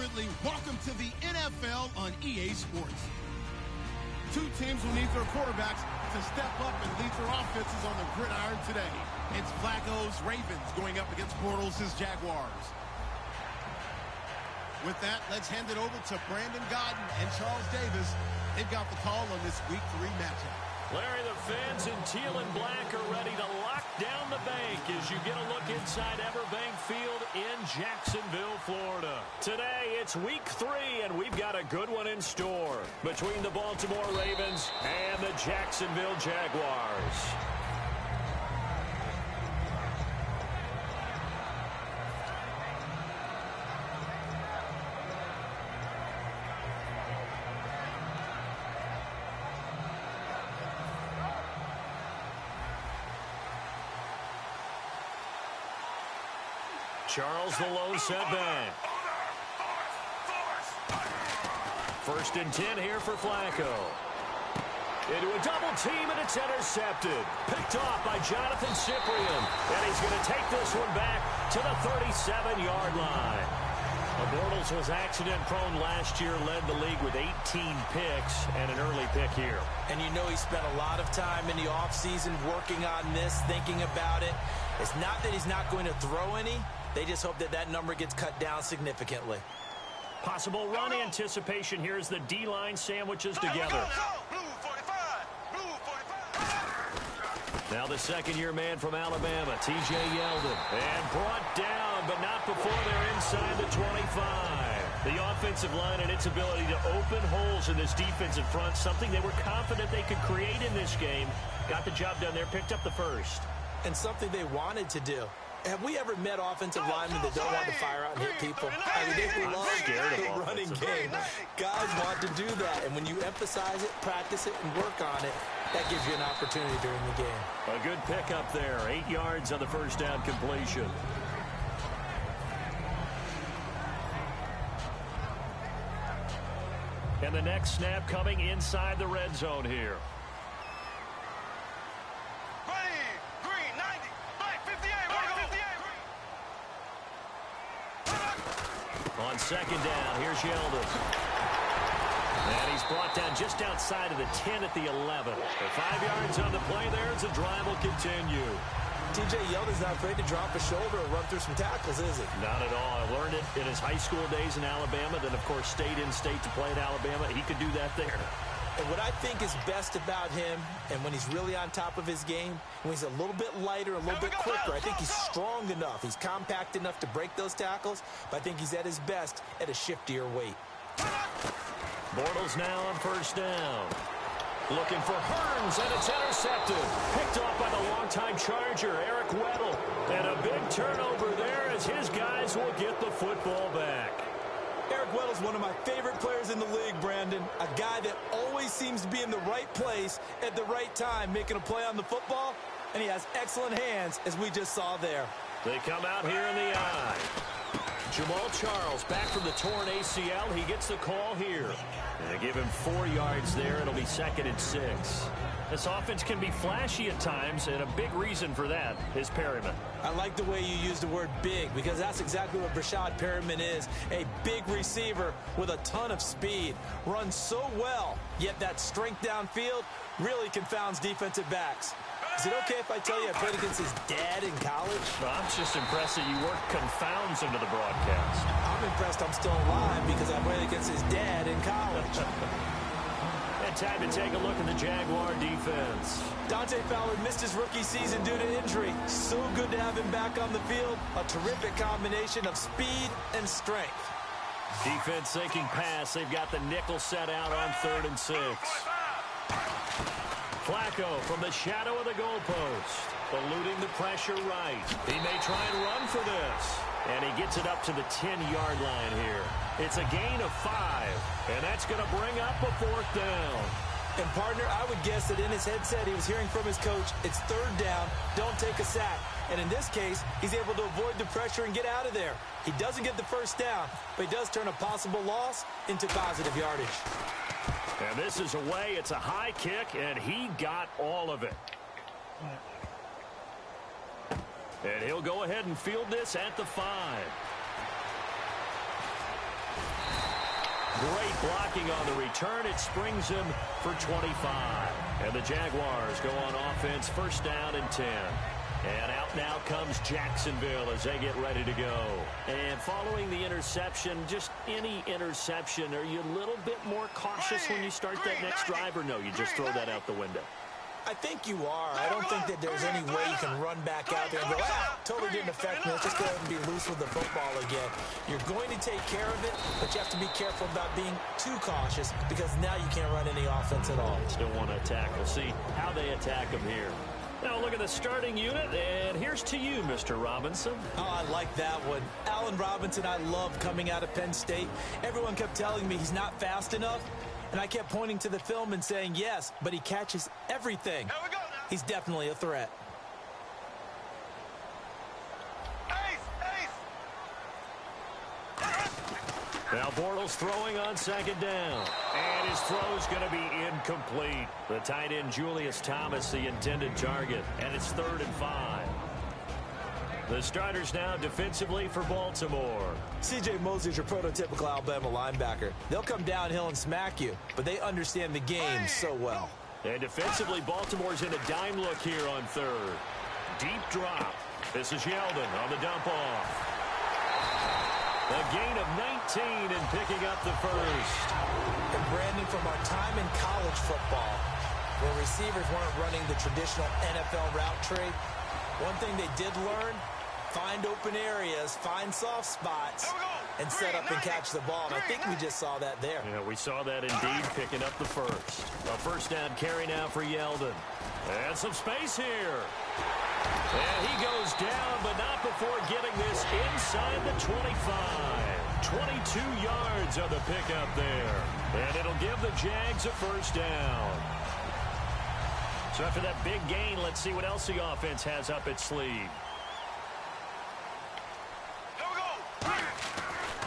assuredly, welcome to the NFL on EA Sports. Two teams will need their quarterbacks to step up and lead their offenses on the gridiron today. It's Flacco's Ravens going up against Bortles' Jaguars. With that, let's hand it over to Brandon Godden and Charles Davis. They've got the call on this Week 3 matchup. Larry, the fans in teal and black are ready to lock down the bank as you get a look inside Everbank Field in Jacksonville, Florida. Today, it's Week 3, and we've got a good one in store between the Baltimore Ravens and the Jacksonville Jaguars. Charles the low setback. First and 10 here for Flacco. Into a double team, and it's intercepted. Picked off by Jonathan Cyprien. And he's going to take this one back to the 37-yard line. Bortles was accident-prone last year, led the league with 18 picks and an early pick here. And you know he spent a lot of time in the offseason working on this, thinking about it. It's not that he's not going to throw any. They just hope that that number gets cut down significantly. Possible run anticipation here as the D-line sandwiches together. Now the second-year man from Alabama, T.J. Yeldon. And brought down, but not before they're inside the 25. The offensive line and its ability to open holes in this defensive front, something they were confident they could create in this game. Got the job done there, picked up the first. And something they wanted to do. Have we ever met offensive linemen that don't want to fire out and hit people? I mean, they love the running game. Guys want to do that, and when you emphasize it, practice it, and work on it, that gives you an opportunity during the game. A good pickup there, 8 yards on the first down completion. And the next snap coming inside the red zone here. On second down, here's Yeldon. And he's brought down just outside of the 10 at the 11. The 5 yards on the play there as the drive will continue. T.J. Yeldon's not afraid to drop a shoulder or run through some tackles, is he? Not at all. I learned it in his high school days in Alabama, then, of course, stayed in state to play at Alabama. He could do that there. And what I think is best about him, and when he's really on top of his game, when he's a little bit lighter, a little bit quicker, I think he's strong enough. He's compact enough to break those tackles, but I think he's at his best at a shiftier weight. Bortles now on first down. Looking for Hearns, and it's intercepted. Picked off by the longtime Charger, Eric Weddle. And a big turnover there as his guys will get the football back. Eric Weddle's one of my favorite players in the league, Brandon. A guy that always seems to be in the right place at the right time, making a play on the football, and he has excellent hands, as we just saw there. They come out here in the eye. Jamal Charles back from the torn ACL. He gets the call here. And they give him 4 yards there. It'll be 2nd and 6. This offense can be flashy at times, and a big reason for that is Perryman. I like the way you use the word big, because that's exactly what Brashad Perryman is. A big receiver with a ton of speed. Runs so well, yet that strength downfield really confounds defensive backs. Is it okay if I tell you I played against his dad in college? Well, I'm just impressed that you worked confounds into the broadcast. I'm impressed I'm still alive because I played against his dad in college. And time to take a look at the Jaguar defense. Dante Fowler missed his rookie season due to injury. So good to have him back on the field. A terrific combination of speed and strength. Defense thinking pass. They've got the nickel set out on 3rd and 6. Flacco from the shadow of the goalpost. Eluding the pressure right. He may try and run for this. And he gets it up to the 10-yard line here. It's a gain of 5. And that's going to bring up a 4th down. And, partner, I would guess that in his headset he was hearing from his coach, it's 3rd down, don't take a sack. And in this case, he's able to avoid the pressure and get out of there. He doesn't get the first down, but he does turn a possible loss into positive yardage. And this is away. It's a high kick, and he got all of it. And he'll go ahead and field this at the 5. Great blocking on the return. It springs him for 25. And the Jaguars go on offense, first down and 10. And out now comes Jacksonville as they get ready to go. And following the interception, just any interception, are you a little bit more cautious when you start that next drive, or no, you just throw that out the window? I think you are. I don't think that there's any way you can run back out there and go, totally didn't affect me. Let's just go ahead and be loose with the football again. You're going to take care of it, but you have to be careful about being too cautious because now you can't run any offense at all. Still want to attack. We'll see how they attack them here. Now look at the starting unit, and here's to you, Mr. Robinson. Oh, I like that one. Allen Robinson, I love coming out of Penn State. Everyone kept telling me he's not fast enough, and I kept pointing to the film and saying yes, but he catches everything. He's definitely a threat. Now Bortles throwing on second down. And his throw's going to be incomplete. The tight end Julius Thomas, the intended target. And it's 3rd and 5. The starters now defensively for Baltimore. C.J. Mosley's your prototypical Alabama linebacker. They'll come downhill and smack you, but they understand the game so well. And defensively, Baltimore's in a dime look here on 3rd. Deep drop. This is Yeldon on the dump off. A gain of 19 and picking up the first. And Brandon, from our time in college football, where receivers weren't running the traditional NFL route tree, one thing they did learn, find open areas, find soft spots, and set up and catch the ball. And I think we just saw that there. Yeah, we saw that indeed, picking up the first. A first down carry now for Yeldon. And some space here. And he goes down, but not before getting this inside the 25. 22 yards on the pickup there. And it'll give the Jags a first down. So after that big gain, let's see what else the offense has up its sleeve.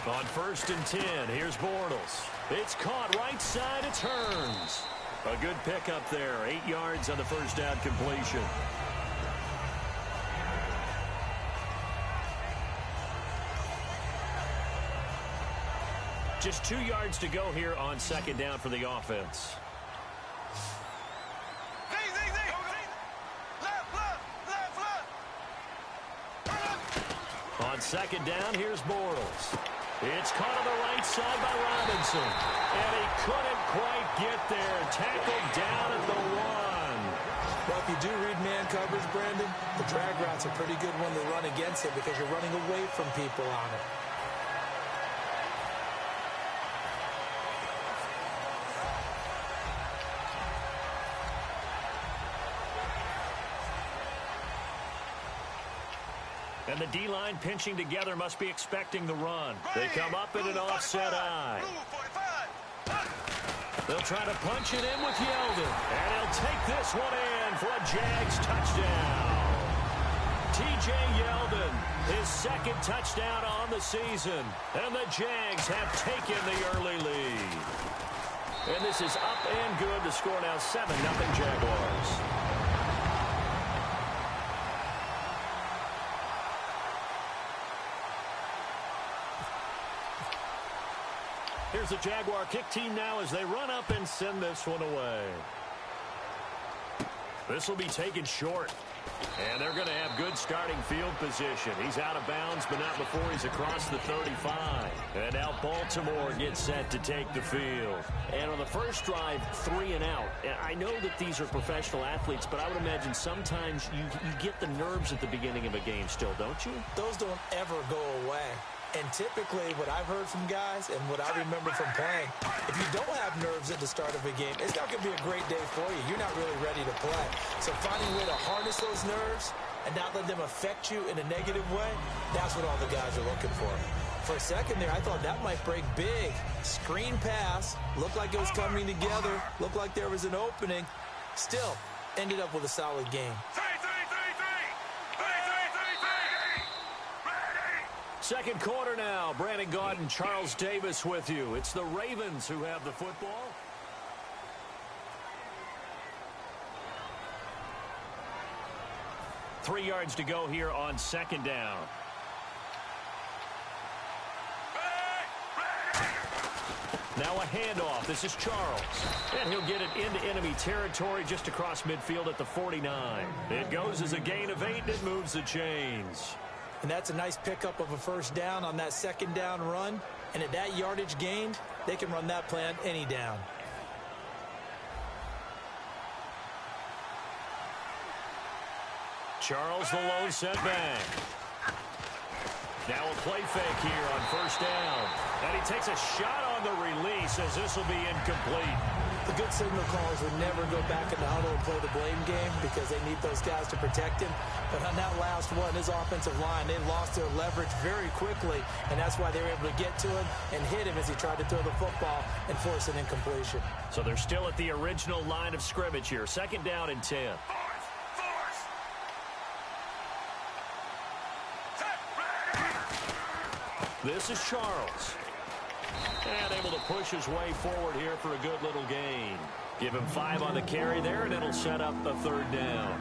On 1st and 10, here's Bortles. It's caught right side, it's Hearns. A good pickup there, 8 yards on the first down completion. Just 2 yards to go here on second down for the offense. On second down, here's Bortles. It's caught on the right side by Robinson. And he couldn't quite get there. Tackled down at the 1. Well, if you do read man coverage, Brandon, the drag route's a pretty good one to run against it because you're running away from people on it. And the D-line pinching together must be expecting the run. They come up in an offset eye. They'll try to punch it in with Yeldon. And he'll take this one in for a Jags touchdown. T.J. Yeldon, his second touchdown on the season. And the Jags have taken the early lead. And this is up and good. The score now 7-0 Jaguars. Here's the Jaguar kick team now as they run up and send this one away. This will be taken short. And they're going to have good starting field position. He's out of bounds, but not before he's across the 35. And now Baltimore gets set to take the field. And on the first drive, 3 and out. And I know that these are professional athletes, but I would imagine sometimes you get the nerves at the beginning of a game still, don't you? Those don't ever go away. And typically, what I've heard from guys and what I remember from playing, if you don't have nerves at the start of a game, it's not going to be a great day for you. You're not really ready to play. So finding a way to harness those nerves and not let them affect you in a negative way, that's what all the guys are looking for. For a second there, I thought that might break big. Screen pass, looked like it was coming together, looked like there was an opening. Still, ended up with a solid game. Second quarter now. Brandon Gaudin and Charles Davis with you. It's the Ravens who have the football. Three yards to go here on second down. Now a handoff. This is Charles. And he'll get it into enemy territory just across midfield at the 49. It goes as a gain of 8, and it moves the chains. And that's a nice pickup of a first down on that second down run. And at that yardage gained, they can run that play on any down. Charles the lone setback. Now a play fake here on first down. And he takes a shot on the release as this will be incomplete. The good signal callers would never go back in the huddle and play the blame game because they need those guys to protect him. But on that last one, his offensive line, they lost their leverage very quickly, and that's why they were able to get to him and hit him as he tried to throw the football and force an incompletion. So they're still at the original line of scrimmage here. Second down and 10. This is Charles. And able to push his way forward here for a good little gain. Give him 5 on the carry there, and it'll set up a third down.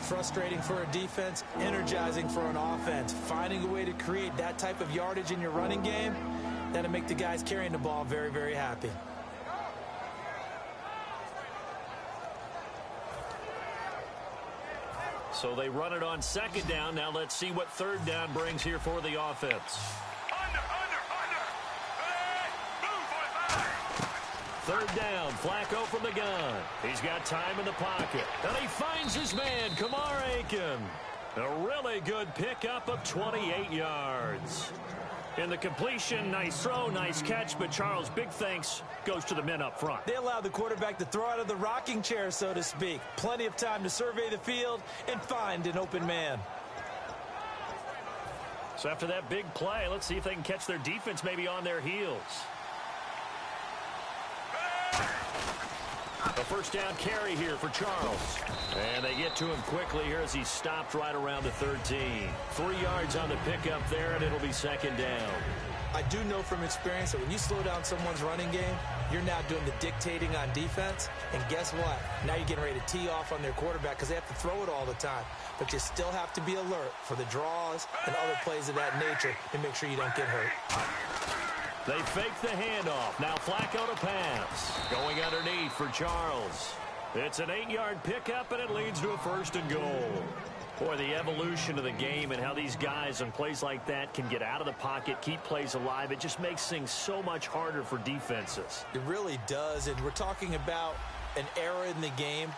Frustrating for a defense, energizing for an offense. Finding a way to create that type of yardage in your running game, that'll make the guys carrying the ball very, very happy. So they run it on second down. Now let's see what third down brings here for the offense. Third down, Flacco from the gun. He's got time in the pocket. And he finds his man, Kamar Aiken. A really good pickup of 28 yards. In the completion, nice throw, nice catch. But Charles, big thanks goes to the men up front. They allowed the quarterback to throw out of the rocking chair, so to speak. Plenty of time to survey the field and find an open man. So after that big play, let's see if they can catch their defense maybe on their heels. A first down carry here for Charles. And they get to him quickly here as he stopped right around the 13. 3 yards on the pickup there, and it'll be second down. I do know from experience that when you slow down someone's running game, you're now doing the dictating on defense. And guess what? Now you're getting ready to tee off on their quarterback because they have to throw it all the time. But you still have to be alert for the draws and other plays of that nature and make sure you don't get hurt. They fake the handoff. Now Flacco to pass. Going underneath for Charles. It's an 8-yard pickup, and it leads to a first and goal. Boy, the evolution of the game and how these guys on plays like that can get out of the pocket, keep plays alive, it just makes things so much harder for defenses. It really does, and we're talking about an era in the game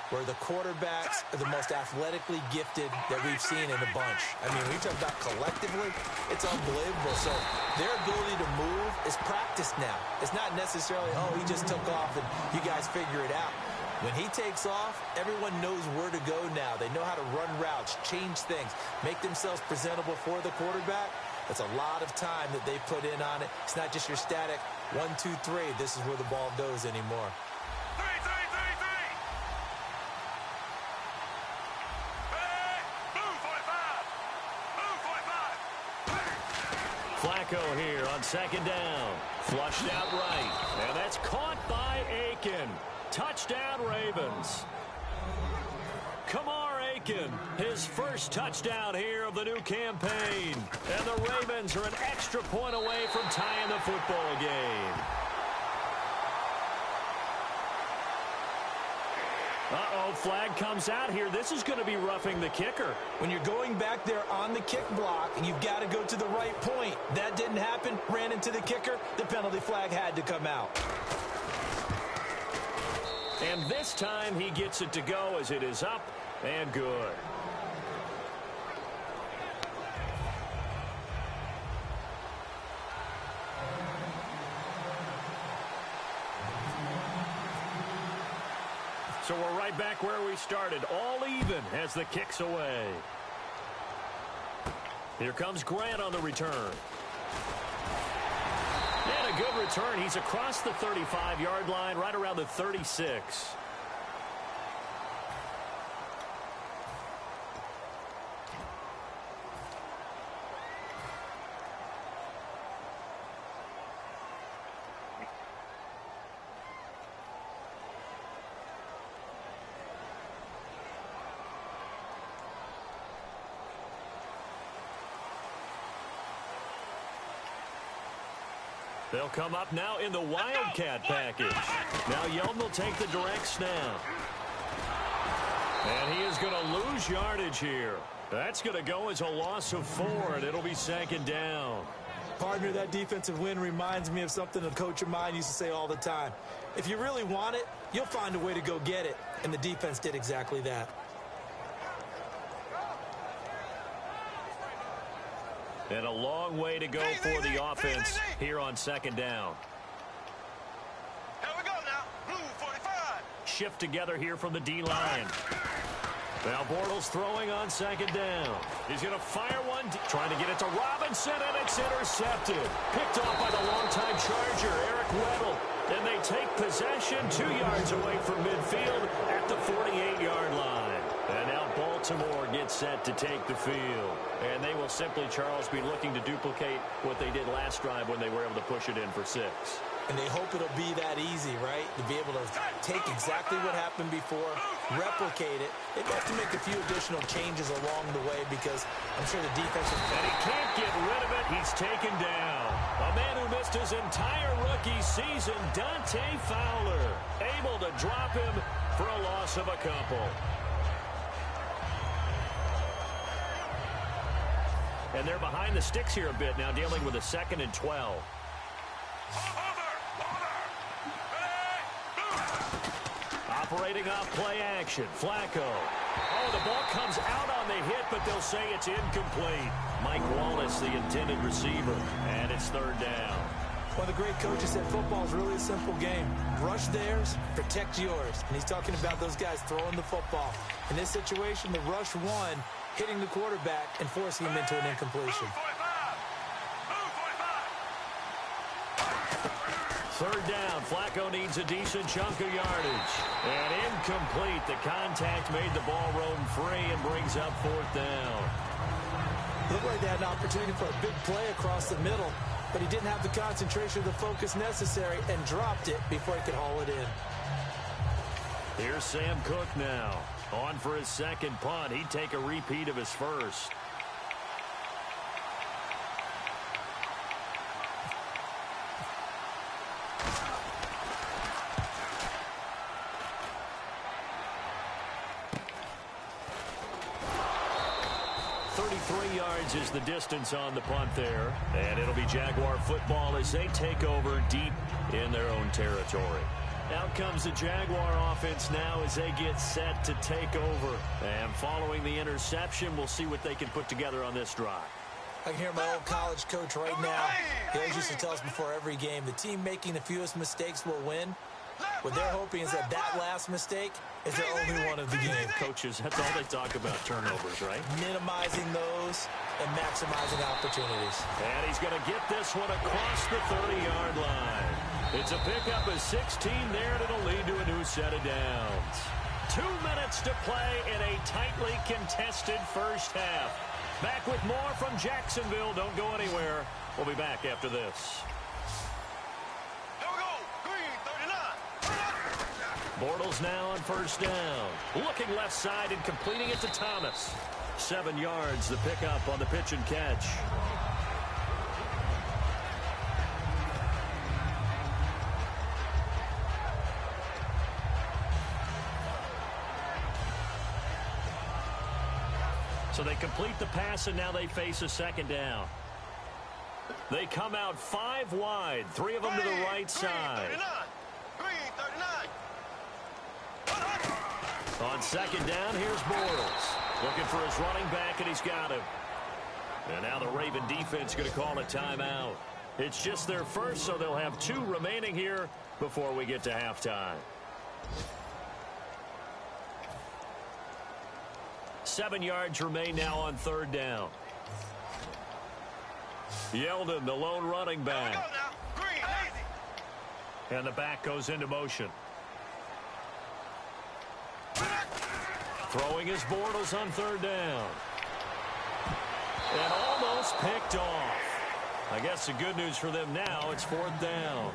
where the quarterbacks are the most athletically gifted that we've seen in a bunch. I mean, when you talk about collectively, it's unbelievable. So their ability to move is practiced now. It's not necessarily, oh, he just took off and you guys figure it out. When he takes off, everyone knows where to go now. They know how to run routes, change things, make themselves presentable for the quarterback. That's a lot of time that they put in on it. It's not just your static 1, 2, 3. This is where the ball goes anymore. Flacco here on second down. Flushed out right. And that's caught by Aiken. Touchdown, Ravens. Kamar Aiken, his first touchdown here of the new campaign. And the Ravens are an extra point away from tying the football game. Uh-oh, flag comes out here. This is going to be roughing the kicker. When you're going back there on the kick block, you've got to go to the right point. That didn't happen. Ran into the kicker. The penalty flag had to come out. And this time he gets it to go as it is up and good. So we're right back where we started, all even as the kick's away. Here comes Grant on the return. And a good return. He's across the 35-yard line, right around the 36. They'll come up now in the Wildcat package. Now Yeldon will take the direct snap. And he is going to lose yardage here. That's going to go as a loss of 4, and it'll be 2nd down. Partner, that defensive win reminds me of something a coach of mine used to say all the time. If you really want it, you'll find a way to go get it. And the defense did exactly that. And a long way to go for the offense here on 2nd down. Here we go now. Blue 45. Shift together here from the D-line. Now Bortles throwing on 2nd down. He's going to fire one, trying to get it to Robinson, and it's intercepted. Picked off by the longtime Charger, Eric Weddle. And they take possession 2 yards away from midfield at the 48-yard line. And now Baltimore gets set to take the field. And they will simply, Charles, be looking to duplicate what they did last drive when they were able to push it in for 6. And they hope it'll be that easy, right? To be able to take exactly what happened before, replicate it. They have to make a few additional changes along the way because I'm sure the defense is... And he can't get rid of it. He's taken down. A man who missed his entire rookie season, Dante Fowler, able to drop him for a loss of a couple. And they're behind the sticks here a bit now, dealing with a 2nd and 12. Operating off play action. Flacco. Oh, the ball comes out on the hit, but they'll say it's incomplete. Mike Wallace, the intended receiver, and it's 3rd down. One of the great coaches said football is really a simple game. Rush theirs, protect yours. And he's talking about those guys throwing the football. In this situation, the rush won, hitting the quarterback and forcing him into an incompletion. 3rd down. Flacco needs a decent chunk of yardage. And incomplete. The contact made the ball roam free and brings up 4th down. Looked like they had an opportunity for a big play across the middle, but he didn't have the concentration or the focus necessary and dropped it before he could haul it in. Here's Sam Cook now. On for his 2nd punt. He'd take a repeat of his first. Is the distance on the punt there, and it'll be Jaguar football as they take over deep in their own territory. Out comes the Jaguar offense now as they get set to take over, and following the interception, we'll see what they can put together on this drive. I can hear my old college coach right now. He always used to tell us before every game, the team making the fewest mistakes will win. What they're hoping is that last mistake is their only one of the game. Coaches, that's all they talk about, turnovers, right? Minimizing those and maximizing opportunities. And he's going to get this one across the 30-yard line. It's a pickup of 16 there, and it'll lead to a new set of downs. 2 minutes to play in a tightly contested first half. Back with more from Jacksonville. Don't go anywhere. We'll be back after this. Bortles now on 1st down. Looking left side and completing it to Thomas. 7 yards, the pickup on the pitch and catch. So they complete the pass, and now they face a 2nd down. They come out 5 wide, 3 of them to the right side. On 2nd down, here's Bortles. Looking for his running back, and he's got him. And now the Raven defense going to call a timeout. It's just their first, so they'll have 2 remaining here before we get to halftime. 7 yards remain now on 3rd down. Yeldon, the lone running back. And the back goes into motion. Throwing his Bortles on 3rd down. And almost picked off. I guess the good news for them now, it's 4th down.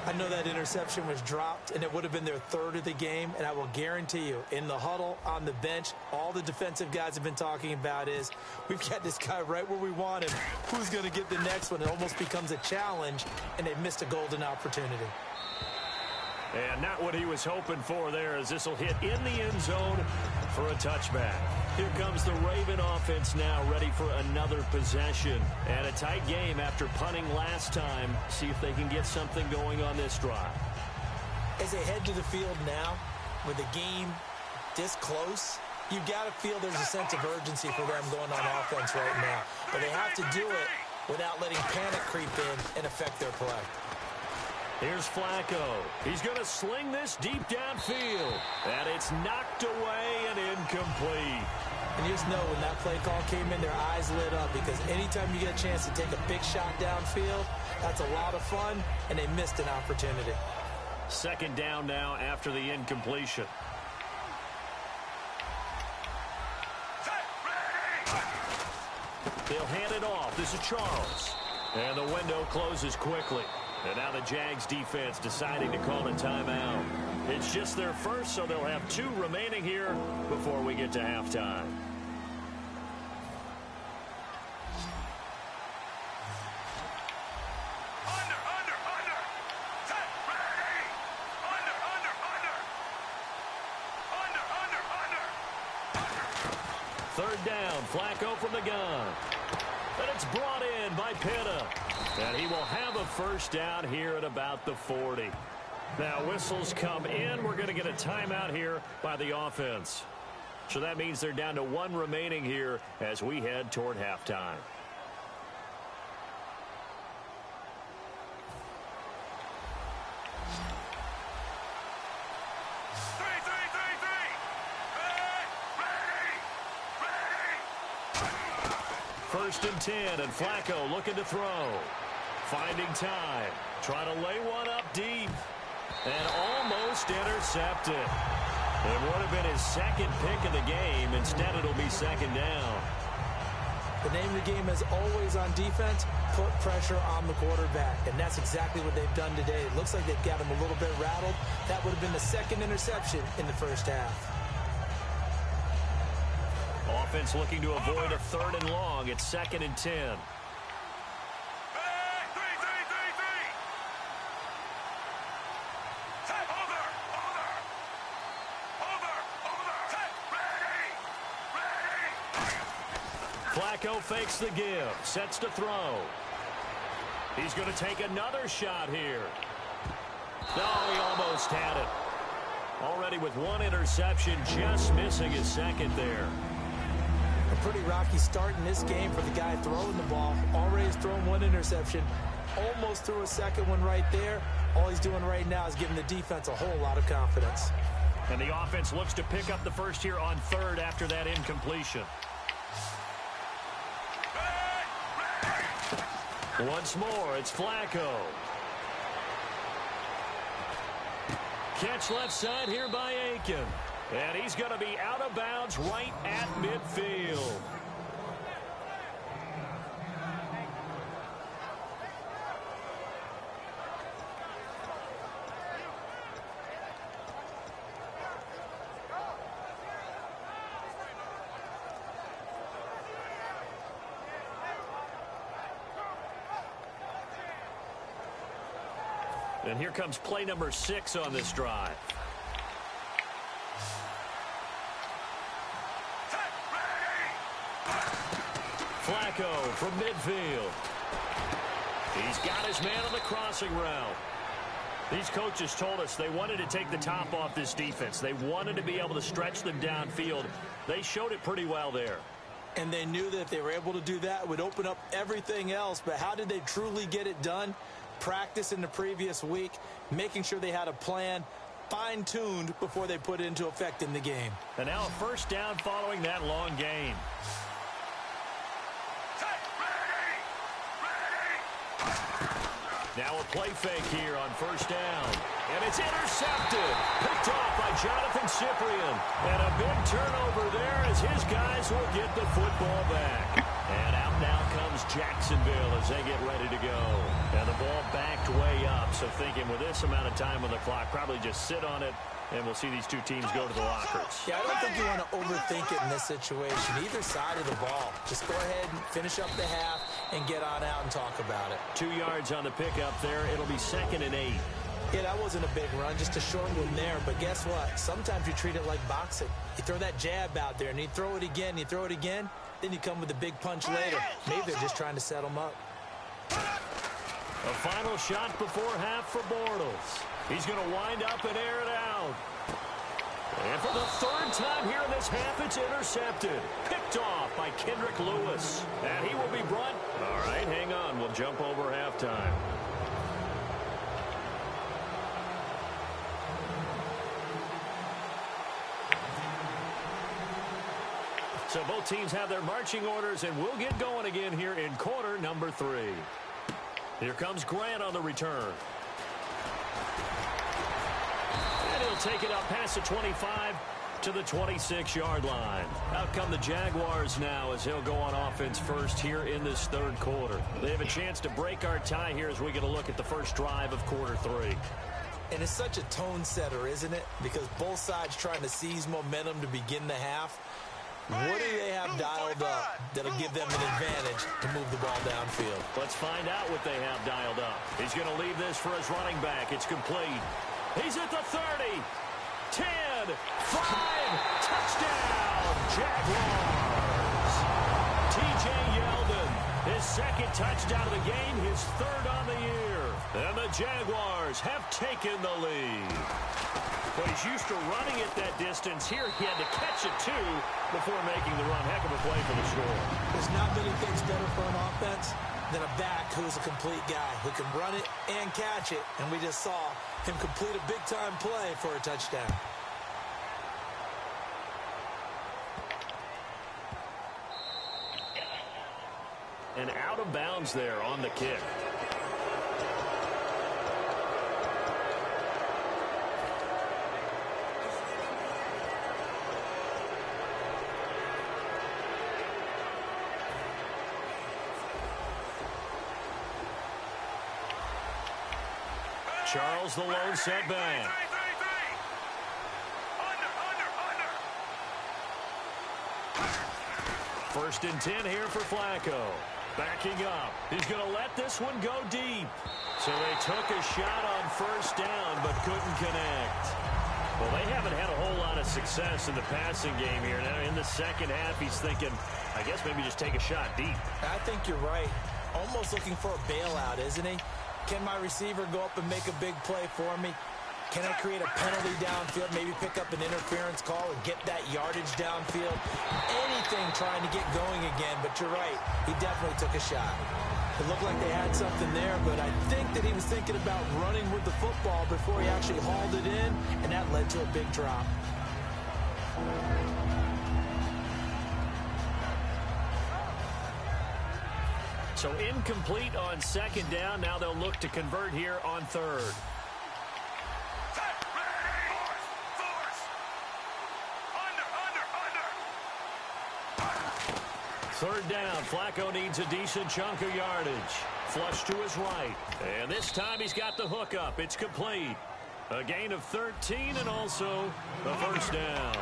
I know that interception was dropped, and it would have been their third of the game, and I will guarantee you, in the huddle, on the bench, all the defensive guys have been talking about is, we've got this guy right where we want him. Who's going to get the next one? It almost becomes a challenge, and they've missed a golden opportunity. And not what he was hoping for there, as this will hit in the end zone for a touchback. Here comes the Raven offense now, ready for another possession. And a tight game after punting last time. See if they can get something going on this drive. As they head to the field now, with the game this close, you've got to feel there's a sense of urgency for them going on offense right now. But they have to do it without letting panic creep in and affect their play. Here's Flacco. He's going to sling this deep downfield. And it's knocked away and incomplete. And you just know when that play call came in, their eyes lit up, because anytime you get a chance to take a big shot downfield, that's a lot of fun, and they missed an opportunity. Second down now after the incompletion. They'll hand it off. This is Charles. And the window closes quickly. And now the Jags defense deciding to call a timeout. It's just their first, so they'll have 2 remaining here before we get to halftime. Third down, Flacco from the gun. And it's brought in by Pitta. And he will have a first down here at about the 40. Now whistles come in. We're going to get a timeout here by the offense. So that means they're down to 1 remaining here as we head toward halftime. First and 10, and Flacco looking to throw. Finding time. Trying to lay one up deep. And almost intercepted. It would have been his second pick of the game. Instead, it'll be second down. The name of the game is always on defense, put pressure on the quarterback. And that's exactly what they've done today. It looks like they've got him a little bit rattled. That would have been the second interception in the first half. Offense looking to avoid a 3rd and long. It's 2nd and 10. Flacco fakes the give, sets to throw. He's going to take another shot here. No, he almost had it. Already with 1 interception, just missing his second there. A pretty rocky start in this game for the guy throwing the ball. Already has thrown 1 interception. Almost threw a second one right there. All he's doing right now is giving the defense a whole lot of confidence. And the offense looks to pick up the first here on 3rd after that incompletion. Once more, it's Flacco. Catch left side here by Aiken. And he's going to be out of bounds right at midfield. And here comes play number 6 on this drive. Flacco from midfield. He's got his man on the crossing route. These coaches told us they wanted to take the top off this defense. They wanted to be able to stretch them downfield. They showed it pretty well there. And they knew that if they were able to do that, it would open up everything else. But how did they truly get it done? Practice in the previous week, making sure they had a plan, fine-tuned before they put it into effect in the game. And now a first down following that long gain. Now a play fake here on first down. And it's intercepted. Picked off by Jonathan Cyprien. And a big turnover there as his guys will get the football back. And out now comes comes Jacksonville as they get ready to go. And the ball backed way up, so thinking with this amount of time on the clock, probably just sit on it, and we'll see these two teams go to the lockers. Yeah, I don't think you want to overthink it in this situation. Either side of the ball. Just go ahead and finish up the half and get on out and talk about it. 2 yards on the pickup there. It'll be 2nd and 8. Yeah, that wasn't a big run, just a short one there. But guess what? Sometimes you treat it like boxing. You throw that jab out there, and you throw it again, then you come with a big punch later. Maybe they're just trying to set them up. A final shot before half for Bortles. He's going to wind up and air it out. And for the 3rd time here in this half, it's intercepted. Picked off by Kendrick Lewis. And he will be brought. All right, hang on. We'll jump over halftime. So both teams have their marching orders, and we'll get going again here in quarter number 3. Here comes Grant on the return. And he'll take it up past the 25 to the 26-yard line. Out come the Jaguars now as he'll go on offense first here in this 3rd quarter. They have a chance to break our tie here as we get a look at the first drive of quarter 3. And it's such a tone setter, isn't it? Because both sides trying to seize momentum to begin the half. What do they have dialed up that'll give them an advantage to move the ball downfield? Let's find out what they have dialed up. He's going to leave this for his running back. It's complete. He's at the 30, 10, 5, touchdown, Jaguars. T.J. Yeldon, his 2nd touchdown of the game, his 3rd on the year. And the Jaguars have taken the lead. But he's used to running it that distance. Here he had to catch it, too, before making the run. Heck of a play for the score. There's not many things better for an offense than a back who's a complete guy who can run it and catch it. And we just saw him complete a big-time play for a touchdown. And out of bounds there on the kick. Charles the lone setback. First and 10 here for Flacco. Backing up. He's going to let this one go deep. So they took a shot on first down but couldn't connect. Well, they haven't had a whole lot of success in the passing game here. Now in the 2nd half, he's thinking, I guess maybe just take a shot deep. I think you're right. Almost looking for a bailout, isn't he? Can my receiver go up and make a big play for me? Can I create a penalty downfield, maybe pick up an interference call and get that yardage downfield? Anything trying to get going again, but you're right. He definitely took a shot. It looked like they had something there, but I think that he was thinking about running with the football before he actually hauled it in, and that led to a big drop. So incomplete on 2nd down. Now they'll look to convert here on 3rd. Third down. Flacco needs a decent chunk of yardage. Flush to his right. And this time he's got the hook up. It's complete. A gain of 13 and also the first down.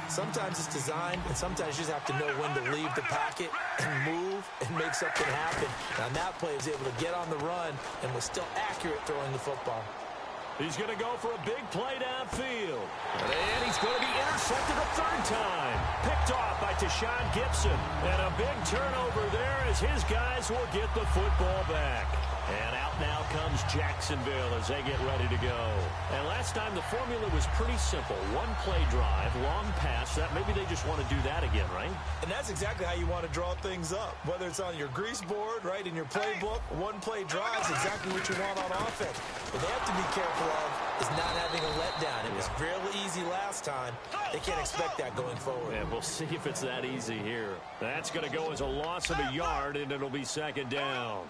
Sometimes it's designed, and sometimes you just have to know when to leave the pocket and move and make something happen. Now, that play was able to get on the run and was still accurate throwing the football. He's going to go for a big play downfield. And he's going to be intercepted a 3rd time. Picked off by Tashawn Gibson. And a big turnover there as his guys will get the football back. And out now comes Jacksonville as they get ready to go. And last time the formula was pretty simple. One play drive, long pass. That maybe they just want to do that again, right? And that's exactly how you want to draw things up. Whether it's on your grease board, right, in your playbook, one play drive is exactly what you want on offense. What they have to be careful of is not having a letdown. It was really easy last time. They can't expect that going forward. And we'll see if it's that easy here. That's going to go as a loss of a yard, and it'll be 2nd down.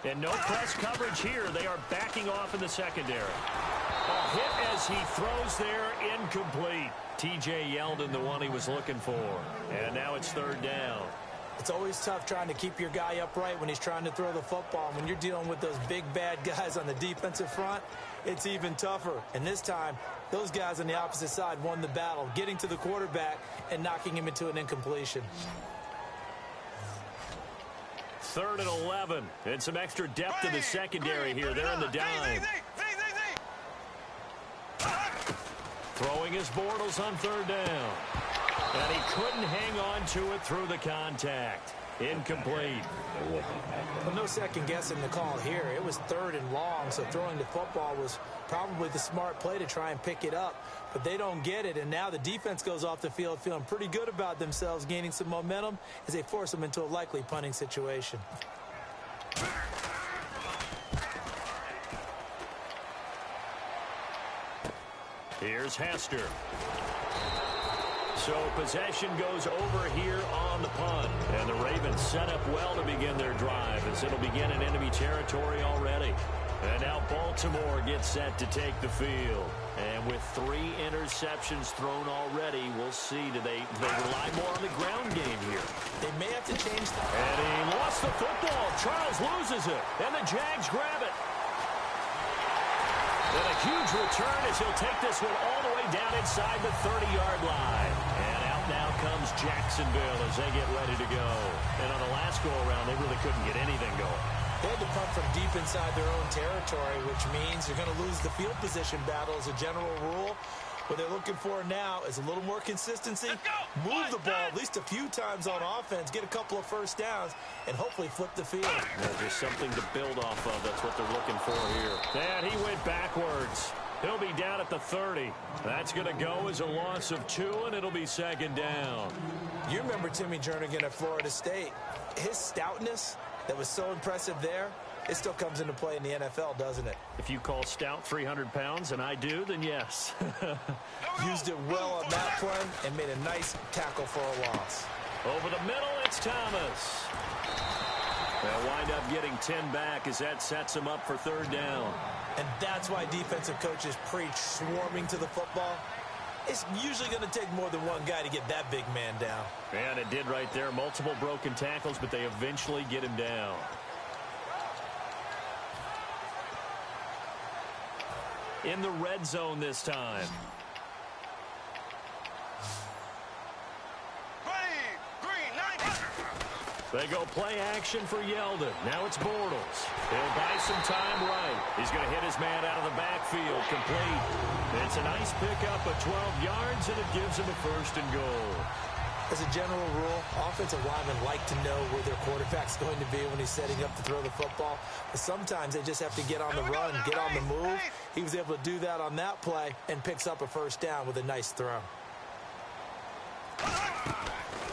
And no press coverage here. They are backing off in the secondary. A hit as he throws there, incomplete. T.J. Yeldon, the one he was looking for. And now it's third down. It's always tough trying to keep your guy upright when he's trying to throw the football. When you're dealing with those big, bad guys on the defensive front, it's even tougher. And this time, those guys on the opposite side won the battle, getting to the quarterback and knocking him into an incompletion. 3rd and 11. And some extra depth in the secondary here. They're in the dime. Throwing his Bortles on 3rd down. And he couldn't hang on to it through the contact. Incomplete. Well, no second guessing the call here. It was 3rd and long, so throwing the football was probably the smart play to try and pick it up. But they don't get it, and now the defense goes off the field feeling pretty good about themselves, gaining some momentum as they force them into a likely punting situation. Here's Hester. So possession goes over here on the punt. And the Ravens set up well to begin their drive as it'll begin in enemy territory already. And now Baltimore gets set to take the field. And with 3 interceptions thrown already, we'll see. Do they rely more on the ground game here? They may have to change that. And he lost the football. Charles loses it. And the Jags grab it. And a huge return as he'll take this one all the way down inside the 30-yard line. And out now comes Jacksonville as they get ready to go. And on the last go-around, they really couldn't get anything going. They had to punt from deep inside their own territory, which means you're going to lose the field position battle as a general rule. What they're looking for now is a little more consistency, move the ball at least a few times on offense, get a couple of first downs, and hopefully flip the field. Yeah, just something to build off of. That's what they're looking for here. And he went backwards. He'll be down at the 30. That's going to go as a loss of 2, and it'll be 2nd down. You remember Timmy Jernigan at Florida State. His stoutness that was so impressive there, it still comes into play in the NFL, doesn't it? If you call stout 300 pounds, and I do, then yes. Used it well on that play and made a nice tackle for a loss. Over the middle, it's Thomas. They'll wind up getting 10 back as that sets them up for 3rd down. And that's why defensive coaches preach swarming to the football. It's usually going to take more than one guy to get that big man down. And it did right there. Multiple broken tackles, but they eventually get him down. In the red zone this time. They go play action for Yeldon. Now it's Bortles. He'll buy some time right. He's going to hit his man out of the backfield. Complete. It's a nice pickup of 12 yards, and it gives him a 1st and goal. As a general rule, offensive linemen like to know where their quarterback's going to be when he's setting up to throw the football. But sometimes they just have to get on the run, get on the move. He was able to do that on that play and picks up a 1st down with a nice throw.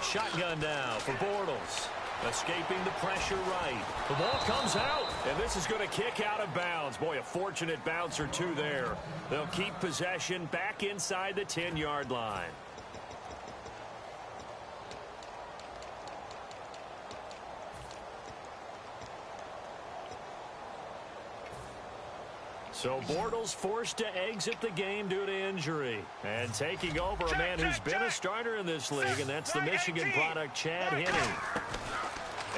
Shotgun now for Bortles. Escaping the pressure right. The ball comes out, and this is going to kick out of bounds. Boy, a fortunate bounce or 2 there. They'll keep possession back inside the 10-yard line. So Bortles forced to exit the game due to injury. And taking over a man who's been a starter in this league, and that's the Michigan product, Chad Henne.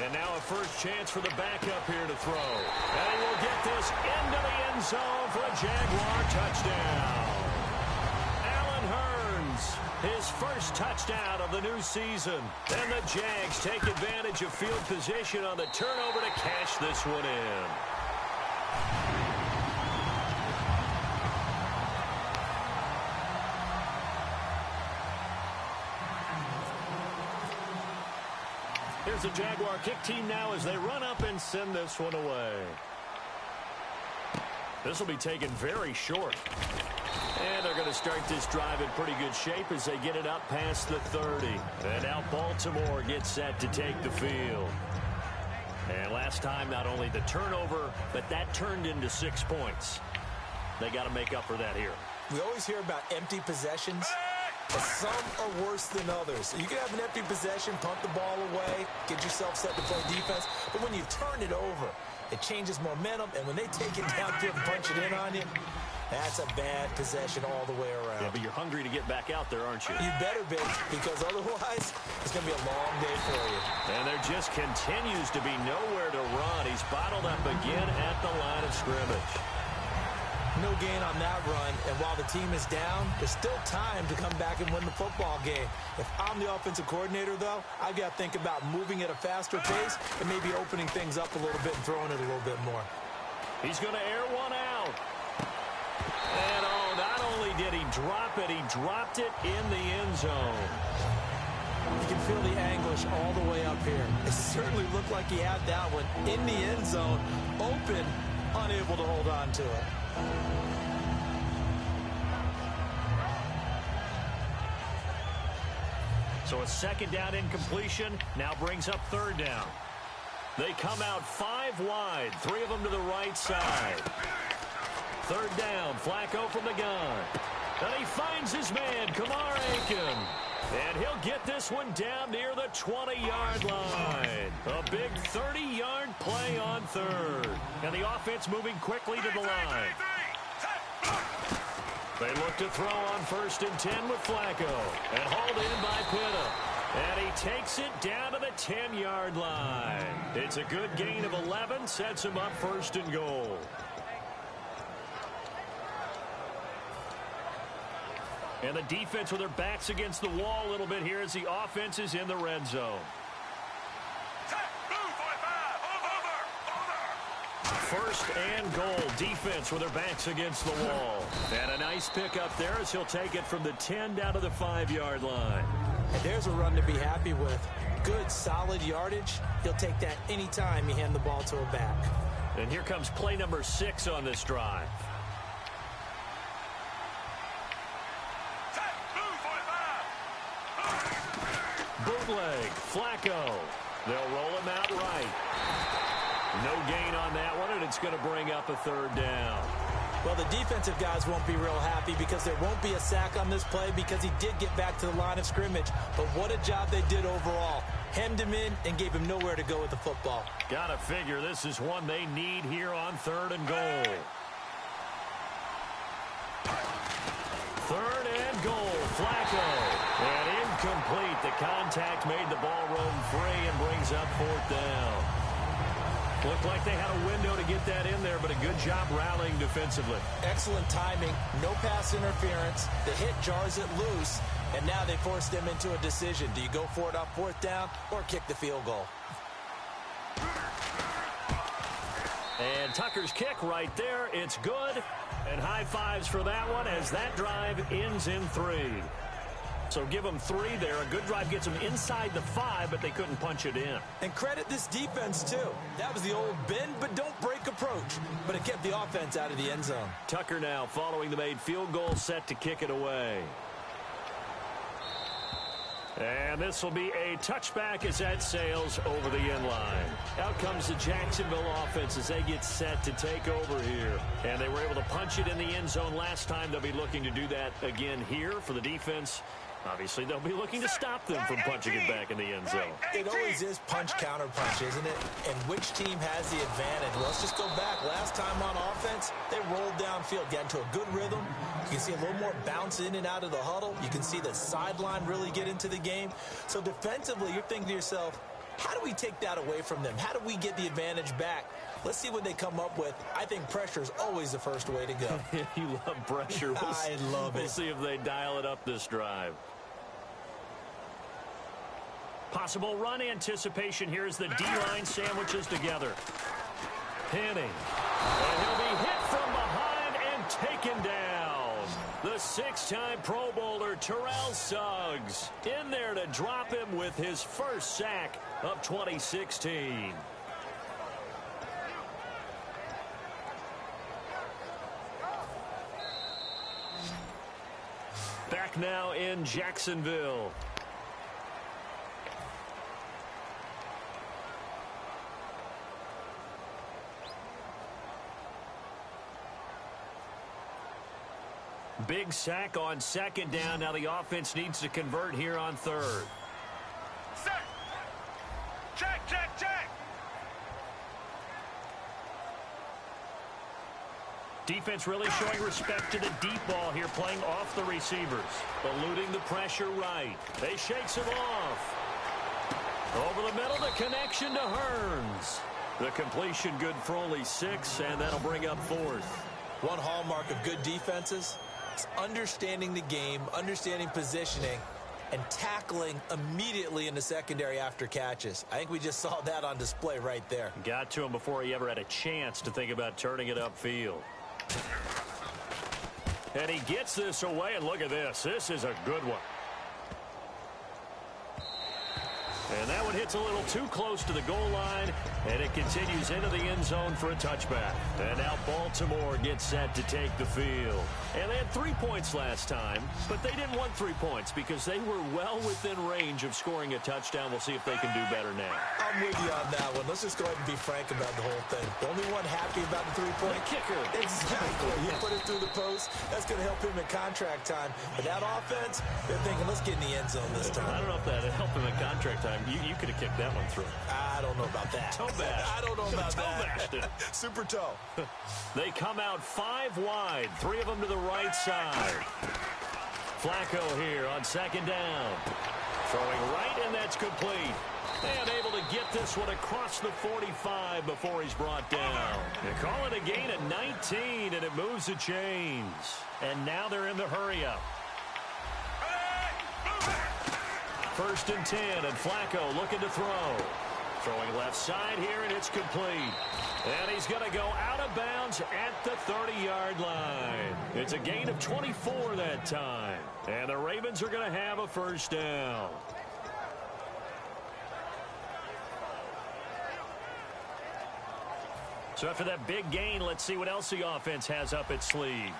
And now a first chance for the backup here to throw. And he will get this into the end zone for a Jaguar touchdown. Allen Hurns, his first touchdown of the new season. And the Jags take advantage of field position on the turnover to cash this one in. Here's the Jaguar kick team now as they run up and send this one away. This will be taken very short. And they're going to start this drive in pretty good shape as they get it up past the 30. And now Baltimore gets set to take the field. And last time, not only the turnover, but that turned into 6 points. They got to make up for that here. We always hear about empty possessions. But some are worse than others. You can have an empty possession, punt the ball away, get yourself set to play defense. But when you turn it over, It changes momentum, and when they take it downfield and punch it in on you, that's a bad possession all the way around. Yeah, but you're hungry to get back out there, aren't you? You better be, because otherwise it's going to be a long day for you. And there just continues to be nowhere to run. He's bottled up again at the line of scrimmage. No gain on that run, and while the team is down, there's still time to come back and win the football game. If I'm the offensive coordinator, though, I've got to think about moving at a faster pace and maybe opening things up a little bit and throwing it a little bit more. He's going to air one out. And, oh, not only did he drop it, he dropped it in the end zone. You can feel the anguish all the way up here. It certainly looked like he had that one in the end zone, open, unable to hold on to it. So a second down incompletion now brings up third down. They come out 5 wide, 3 of them to the right side. Third down, Flacco from the gun. And he finds his man, Kamar Aiken. And he'll get this one down near the 20-yard line. A big 30-yard play on third. And the offense moving quickly to the line. They look to throw on 1st and 10 with Flacco. And hauled in by Pitta. And he takes it down to the 10-yard line. It's a good gain of 11, sets him up 1st and goal. And the defense with their backs against the wall a little bit here as the offense is in the red zone. First and goal. Defense with their backs against the wall. And a nice pickup there as he'll take it from the 10 down to the 5-yard line. And there's a run to be happy with. Good, solid yardage. He'll take that anytime you hand the ball to a back. And here comes play number 6 on this drive. Bootleg, Flacco. They'll roll him out right. No gain on that one, and it's going to bring up a third down. Well, the defensive guys won't be real happy because there won't be a sack on this play because he did get back to the line of scrimmage. But what a job they did overall. Hemmed him in and gave him nowhere to go with the football. Gotta figure this is one they need here on 3rd and goal. 3rd and goal, Flacco. And incomplete. The contact made the ball roam free and brings up 4th down. Looked like they had a window to get that in there, but a good job rallying defensively. Excellent timing. No pass interference. The hit jars it loose, and now they force them into a decision. Do you go for it on 4th down or kick the field goal? And Tucker's kick right there. It's good. And high fives for that one as that drive ends in 3. So give them 3 there. A good drive gets them inside the 5, but they couldn't punch it in. And credit this defense, too. That was the old bend but don't break approach. But it kept the offense out of the end zone. Tucker now following the made field goal, set to kick it away. And this will be a touchback as that sails over the end line. Out comes the Jacksonville offense as they get set to take over here. And they were able to punch it in the end zone last time. They'll be looking to do that again here for the defense. Obviously, they'll be looking to stop them from punching it back in the end zone. It always is punch-counter-punch, isn't it? And which team has the advantage? Well, let's just go back. Last time on offense, they rolled downfield, got into a good rhythm. You can see a little more bounce in and out of the huddle. You can see the sideline really get into the game. So defensively, you're thinking to yourself, how do we take that away from them? How do we get the advantage back? Let's see what they come up with. I think pressure is always the first way to go. You love pressure. I love it. We'll see if they dial it up this drive. Possible run anticipation here as the D-line sandwiches together. Penning. And he'll be hit from behind and taken down. The 6-time Pro Bowler Terrell Suggs in there to drop him with his first sack of 2016. Back now in Jacksonville. Big sack on 2nd down. Now the offense needs to convert here on 3rd. Set. Check, check, check. Defense really showing respect to the deep ball here, playing off the receivers. Eluding the pressure right. They shakes him off. Over the middle, the connection to Hearns. The completion good for only 6, and that'll bring up 4th. One hallmark of good defenses is understanding the game, understanding positioning, and tackling immediately in the secondary after catches. I think we just saw that on display right there. Got to him before he ever had a chance to think about turning it upfield. And he gets this away, and look at this. This is a good one. And that one hits a little too close to the goal line, and it continues into the end zone for a touchback. And now Baltimore gets set to take the field. And they had 3 points last time, but they didn't want 3 points because they were well within range of scoring a touchdown. We'll see if they can do better now. I'm with you on that one. Let's just go ahead and be frank about the whole thing. The only one happy about the 3-point kicker. Exactly. He put it through the post. That's going to help him in contract time. But that offense, they're thinking, let's get in the end zone this time. I don't know if that helped him in contract time. You could have kicked that one through. I don't know about that. Toe bash. I don't know about that. Toe Super toe. They come out 5 wide. 3 of them to the right side. Flacco here on 2nd down. Throwing right, and that's complete. And able to get this one across the 45 before he's brought down. They call it a gain of 19, and it moves the chains. And now they're in the hurry-up. 1st and 10, and Flacco looking to throw. Throwing left side here, and it's complete. And he's going to go out of bounds at the 30-yard line. It's a gain of 24 that time. And the Ravens are going to have a 1st down. So after that big gain, let's see what else the offense has up its sleeve.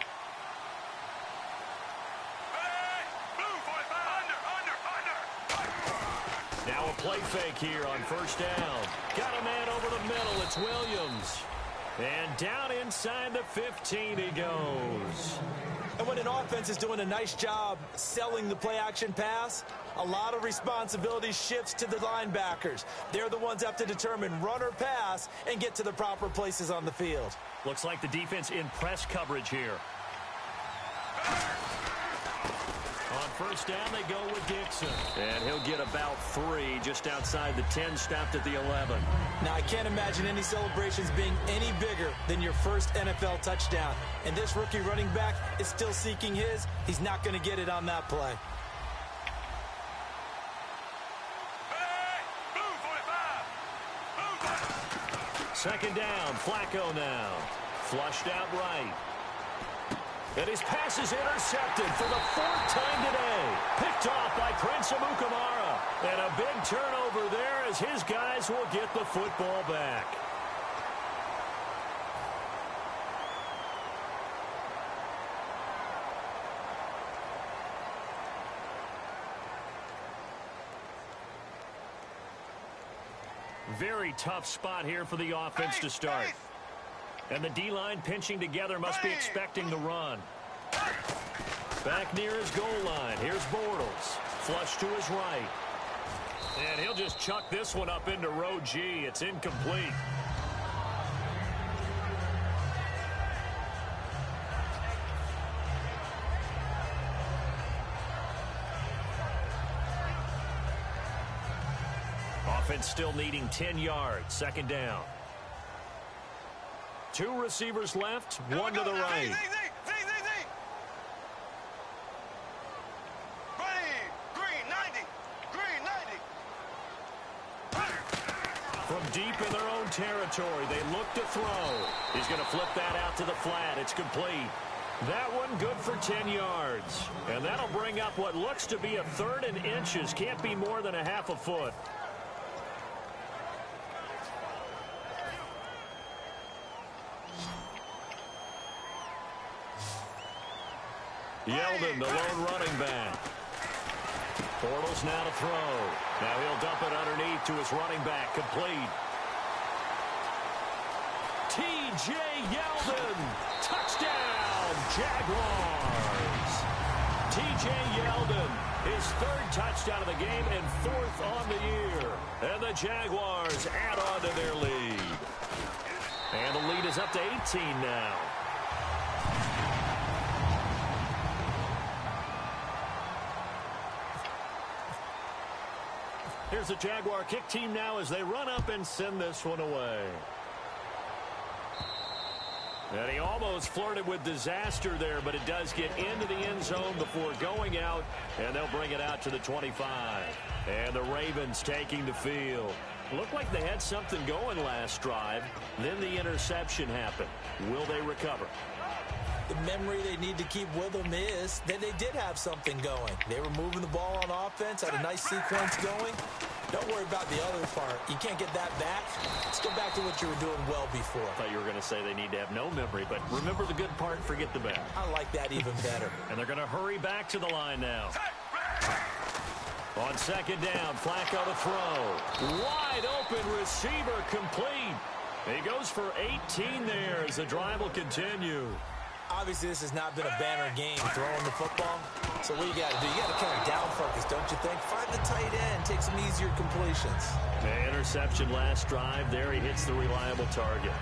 Now a play fake here on 1st down. Got a man over the middle. It's Williams. And down inside the 15 he goes. And when an offense is doing a nice job selling the play-action pass, a lot of responsibility shifts to the linebackers. They're the ones that have to determine run or pass and get to the proper places on the field. Looks like the defense in press coverage here. On 1st down, they go with Dixon. And he'll get about 3 just outside the 10, stopped at the 11. Now, I can't imagine any celebrations being any bigger than your first NFL touchdown. And this rookie running back is still seeking his. He's not going to get it on that play. Second down, Flacco now. Flushed out right. And his pass is intercepted for the 4th time today. Picked off by Prince Amukamara. And a big turnover there as his guys will get the football back. Very tough spot here for the offense to start. And the D-line pinching together must be expecting the run. Back near his goal line. Here's Bortles. Flush to his right. And he'll just chuck this one up into row G. It's incomplete. Offense still needing 10 yards. 2nd down. 2 receivers left, 1 to the right. From deep in their own territory, they look to throw. He's going to flip that out to the flat. It's complete. That one good for 10 yards. And that'll bring up what looks to be a 3rd and inches. Can't be more than a half a foot. Yeldon, the lone running back. Bortles now to throw. Now he'll dump it underneath to his running back. Complete. T.J. Yeldon. Touchdown, Jaguars. T.J. Yeldon, his 3rd touchdown of the game and 4th on the year. And the Jaguars add on to their lead. And the lead is up to 18 now. here's the Jaguar kick team now as they run up and send this one away. And he almost flirted with disaster there, but it does get into the end zone before going out, and they'll bring it out to the 25. And the Ravens taking the field. Looked like they had something going last drive. Then the interception happened. Will they recover? The memory they need to keep with them is that they did have something going. They were moving the ball on offense, had a nice sequence going. Don't worry about the other part. You can't get that back. Let's go back to what you were doing well before. I thought you were going to say they need to have no memory, but remember the good part, forget the bad. I like that even better. And they're going to hurry back to the line now. On second down, Flacco to throw. Wide open receiver complete. He goes for 18 there as the drive will continue. Obviously, this has not been a banner game throwing the football. So what you got to do, you got to kind of down focus, don't you think? Find the tight end, take some easier completions. The interception last drive. There he hits the reliable target.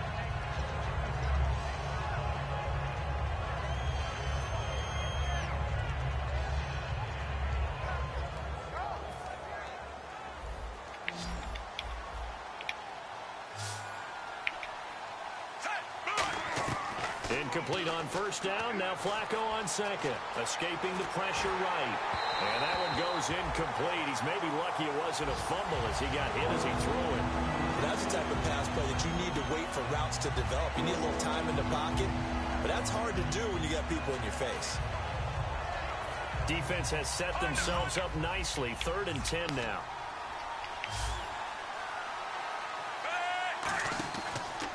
Incomplete on first down. Now Flacco on second. Escaping the pressure right. And that one goes incomplete. He's maybe lucky it wasn't a fumble as he got hit as he threw it. That's the type of pass play that you need to wait for routes to develop. You need a little time in the pocket. But that's hard to do when you got people in your face. Defense has set themselves up nicely. 3rd and 10 now.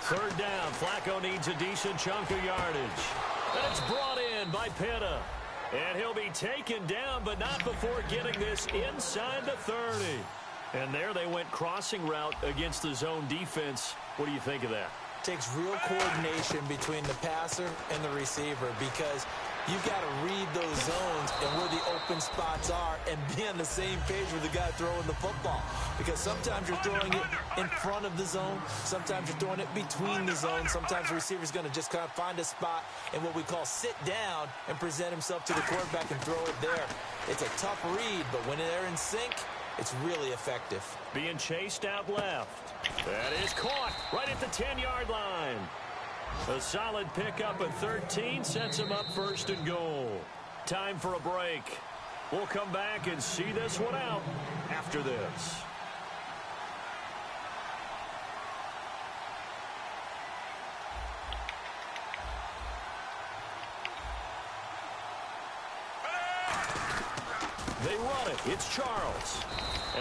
Third down. Flacco needs a decent chunk of yardage. And it's brought in by Pitta. And he'll be taken down, but not before getting this inside the 30. And there they went crossing route against the zone defense. What do you think of that? Takes real coordination between the passer and the receiver because you've got to read those zones and where the open spots are and be on the same page with the guy throwing the football. Because sometimes you're throwing it in front of the zone. Sometimes you're throwing it between the zones. Sometimes the receiver's going to just kind of find a spot and what we call sit down and present himself to the quarterback and throw it there. It's a tough read, but when they're in sync, it's really effective. Being chased out left. That is caught right at the 10-yard line. A solid pickup at 13 sets him up 1st and goal. Time for a break. We'll come back and see this one out after this. They run it. It's Charles.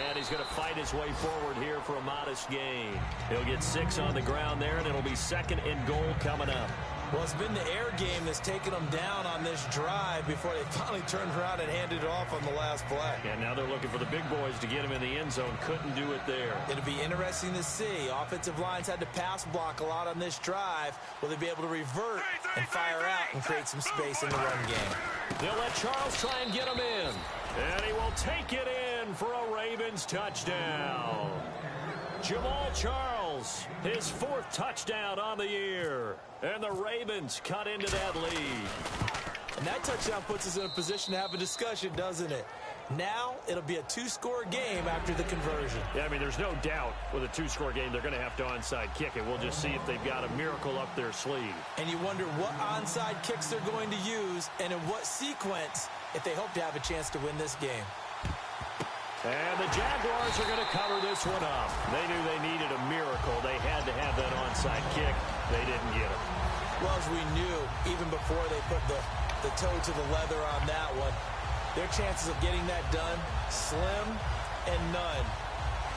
And he's going to fight his way forward here for a modest gain. He'll get 6 on the ground there, and it'll be 2nd and goal coming up. Well, it's been the air game that's taken them down on this drive before they finally turned around and handed it off on the last play. And now they're looking for the big boys to get him in the end zone. Couldn't do it there. It'll be interesting to see. Offensive lines had to pass block a lot on this drive. Will they be able to revert and fire out and create some space in the run game? They'll let Charles try and get him in. And he will take it in for a Ravens touchdown. Jamal Charles, his 4th touchdown on the year. And the Ravens cut into that lead. And that touchdown puts us in a position to have a discussion, doesn't it? Now it'll be a 2-score game after the conversion. Yeah, I mean, there's no doubt with a 2-score game they're going to have to onside kick it. We'll just see if they've got a miracle up their sleeve. And you wonder what onside kicks they're going to use and in what sequence if they hope to have a chance to win this game. And the Jaguars are going to cover this one up. They knew they needed a miracle. They had to have that onside kick. They didn't get it. Well, as we knew, even before they put the toe to the leather on that one, their chances of getting that done, slim and none.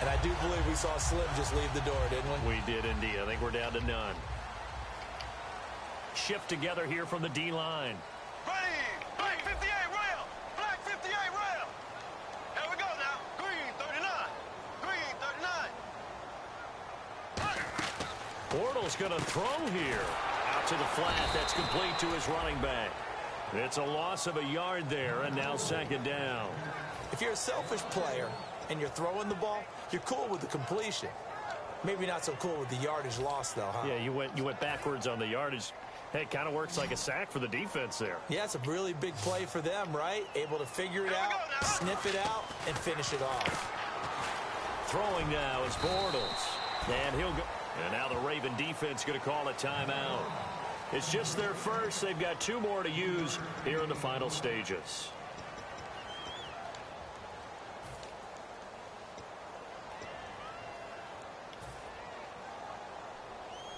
And I do believe we saw Slim just leave the door, didn't we? We did indeed. I think we're down to none. Shift together here from the D-line. Ready! Black 58 rail! Black 58 rail! Here we go now. Green 39. Green 39. Bortles going to throw here. Out to the flat. That's complete to his running back. It's a loss of a yard there, and now 2nd down. If you're a selfish player and you're throwing the ball, you're cool with the completion. Maybe not so cool with the yardage loss, though, huh? Yeah, you went backwards on the yardage. Hey, it kind of works like a sack for the defense there. Yeah, it's a really big play for them, right? Able to figure it out, sniff it out, and finish it off. Throwing now is Bortles. And he'll go. And now the Raven defense going to call a timeout. It's just their first. They've got 2 more to use here in the final stages.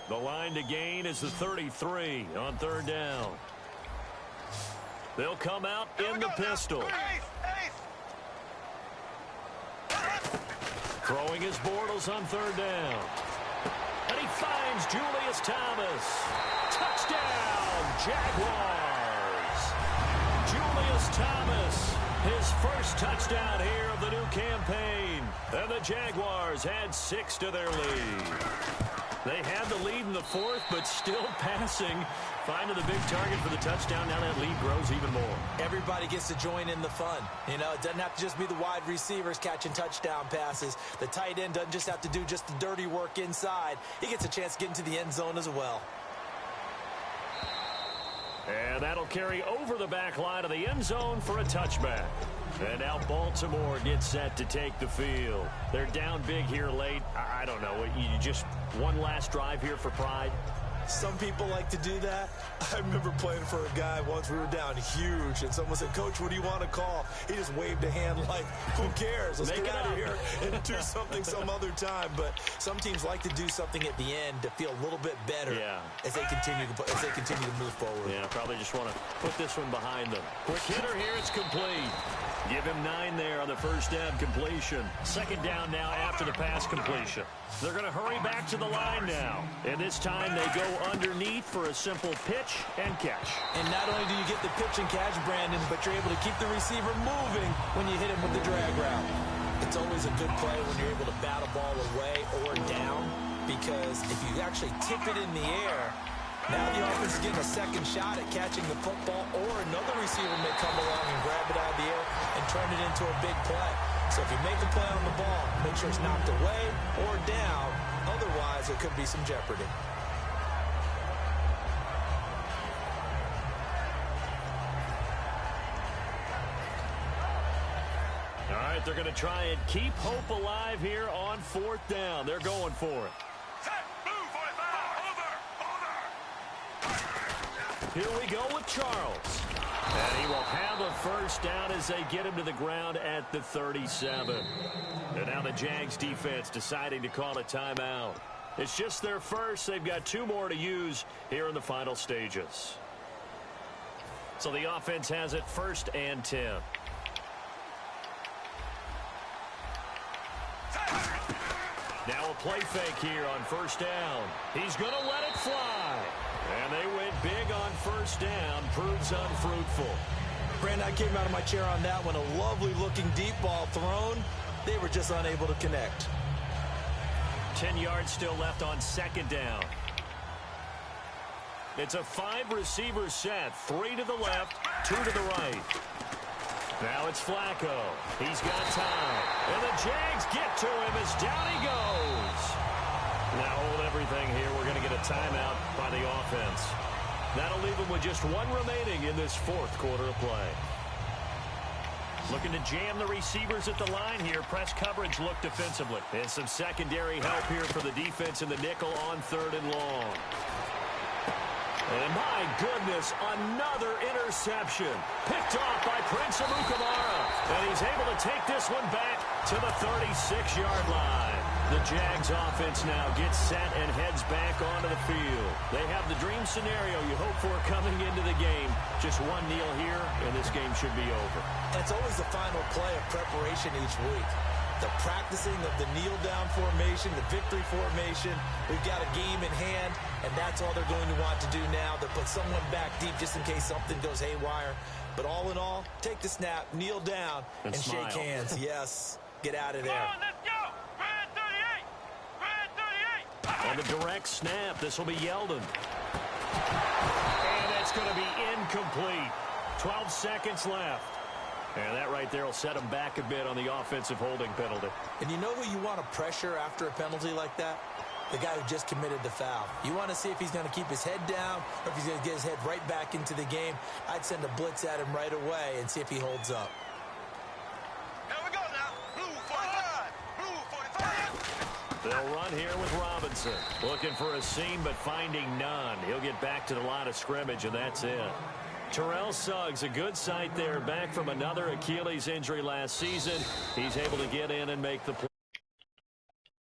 The line to gain is the 33 on 3rd down. They'll come out in the pistol. Throwing his Bortles on 3rd down. And he finds Julius Thomas. Touchdown, Jaguars. Julius Thomas, his first touchdown here of the new campaign. And the Jaguars add 6 to their lead. They had the lead in the 4th, but still passing. Finding the big target for the touchdown. Now that lead grows even more. Everybody gets to join in the fun. You know, it doesn't have to just be the wide receivers catching touchdown passes. The tight end doesn't just have to do just the dirty work inside. He gets a chance to get into the end zone as well. And that'll carry over the back line of the end zone for a touchback. And now Baltimore gets set to take the field. They're down big here late. I don't know. You just one last drive here for pride? Some people like to do that. I remember playing for a guy once. We were down huge, and someone said, "Coach, what do you want to call?" He just waved a hand like, who cares? Let's get out of here and do something some other time. But some teams like to do something at the end to feel a little bit better as they continue to move forward. Yeah, probably just want to put this one behind them. Quick hitter here. It's complete. Give him 9 there on the first down completion. 2nd down now after the pass completion. They're going to hurry back to the line now. And this time they go underneath for a simple pitch and catch. And not only do you get the pitch and catch, Brandon, but you're able to keep the receiver moving when you hit him with the drag route. It's always a good play when you're able to bat a ball away or down, because if you actually tip it in the air, now the offense is getting a second shot at catching the football, or another receiver may come along and grab it out of the air and turn it into a big play. So if you make a play on the ball, make sure it's knocked away or down. Otherwise, there could be some jeopardy. All right, they're going to try and keep hope alive here on 4th down. They're going for it. Here we go with Charles. And he will have a first down as they get him to the ground at the 37. And now the Jags defense deciding to call a timeout. It's just their first. They've got 2 more to use here in the final stages. So the offense has it 1st and 10. Now a play fake here on 1st down. He's going to let it fly. And they went big on 1st down. Proves unfruitful. Brandon, I came out of my chair on that one. A lovely-looking deep ball thrown. They were just unable to connect. 10 yards still left on 2nd down. It's a 5-receiver set. 3 to the left, 2 to the right. Now it's Flacco. He's got time. And the Jags get to him as down he goes. Now hold everything here. We're going to get a timeout by the offense. That'll leave them with just 1 remaining in this 4th quarter of play. Looking to jam the receivers at the line here. Press coverage look defensively. And some secondary help here for the defense in the nickel on 3rd and long. And my goodness, another interception. Picked off by Prince Amukamara. And he's able to take this one back to the 36-yard line. The Jags offense now gets set and heads back onto the field. They have the dream scenario you hope for coming into the game. Just 1 kneel here, and this game should be over. That's always the final play of preparation each week. The practicing of the kneel-down formation, the victory formation. We've got a game in hand, and that's all they're going to want to do now. They'll put someone back deep just in case something goes haywire. But all in all, take the snap, kneel down, and shake hands. Yes, get out of there. Come on, let's go! Red 38! Red 38! On the direct snap, this will be Yeldon. And that's going to be incomplete. 12 seconds left. And that right there will set him back a bit on the offensive holding penalty. And you know who you want to pressure after a penalty like that? The guy who just committed the foul. You want to see if he's going to keep his head down or if he's going to get his head right back into the game. I'd send a blitz at him right away and see if he holds up. Here we go now. Blue 45. Blue 45. They'll run here with Robinson. Looking for a seam, but finding none. He'll get back to the line of scrimmage, and that's it. Terrell Suggs, a good sight there, back from another Achilles injury last season. He's able to get in and make the play.